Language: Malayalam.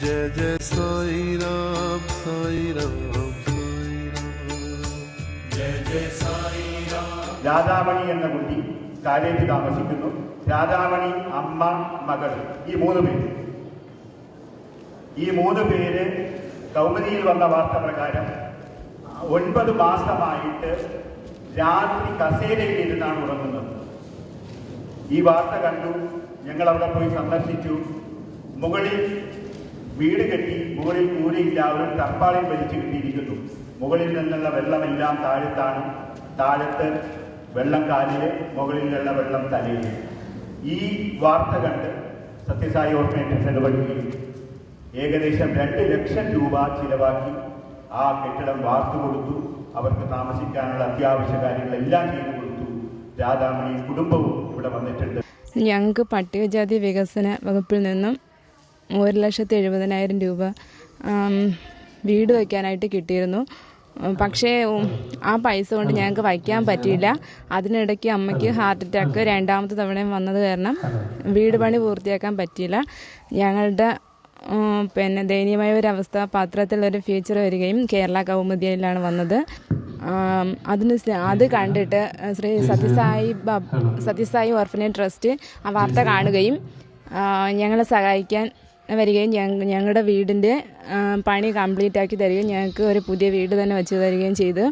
जय जय साई राम साई राम साई राम जय जय साई राम. രാധാമണി എന്ന കുട്ടി കാലേജ് താമസിക്കുന്നു. രാധാമണി, അമ്മ, മകൾ, ഈ മൂന്ന് പേര് കൗമുദിയിൽ വന്ന വാർത്ത പ്രകാരം 9 മാസമായിട്ട് രാത്രി കസേരയിലിരുന്നാണ് ഉറങ്ങുന്നത്. ഈ വാർത്ത കണ്ടു. ഞങ്ങൾ അവിടെ പോയി സന്ദർശിച്ചു. മുകളിൽ വീട് കെട്ടി, മുകളിൽ കൂരയില്ല, ഒരു ടർപ്പാളിൽ വലിച്ചു കിട്ടിയിരിക്കുന്നു. മുകളിൽ നിന്നുള്ള വെള്ളമെല്ലാം താഴത്താണ്. താഴത്ത് വെള്ളം കാലില്, മുകളിലുള്ള വെള്ളം തലയിൽ. ഈ വാർത്ത കണ്ട് സത്യസായി ഓർഫനേജ് ഇടപെടുകയും ഏകദേശം 2 ലക്ഷം രൂപ ചിലവാക്കി ആ കെട്ടിടം വാർത്തു കൊടുത്തു. അവർക്ക് താമസിക്കാനുള്ള അത്യാവശ്യ കാര്യങ്ങളെല്ലാം ചെയ്തു കൊടുത്തു. രാധാമണി കുടുംബവും ഇവിടെ വന്നിട്ടുണ്ട്. ഞങ്ങൾക്ക് പട്ടികജാതി വികസന വകുപ്പിൽ നിന്നും 1,70,000 രൂപ വീട് വയ്ക്കാനായിട്ട് കിട്ടിയിരുന്നു. പക്ഷേ ആ പൈസ കൊണ്ട് ഞങ്ങൾക്ക് വയ്ക്കാൻ പറ്റിയില്ല. അതിനിടയ്ക്ക് അമ്മയ്ക്ക് ഹാർട്ട് അറ്റാക്ക് 2ാമത്തെ തവണയും വന്നത് കാരണം വീട് പണി പൂർത്തിയാക്കാൻ പറ്റിയില്ല. ഞങ്ങളുടെ ദയനീയമായ ഒരവസ്ഥ പത്രത്തിലൊരു ഫീച്ചർ വരികയും കേരള കൗമുദിയിലാണ് വന്നത്. അത് കണ്ടിട്ട് ശ്രീ സത്യസായി ഓർഫനേജ് ട്രസ്റ്റ് ആ വാർത്ത കാണുകയും ഞങ്ങളെ സഹായിക്കാൻ വരികയും ഞങ്ങളുടെ വീടിൻ്റെ പണി കംപ്ലീറ്റ് ആക്കി തരികയും ഞങ്ങൾക്ക് ഒരു പുതിയ വീട് തന്നെ വെച്ച് തരികയും ചെയ്തു.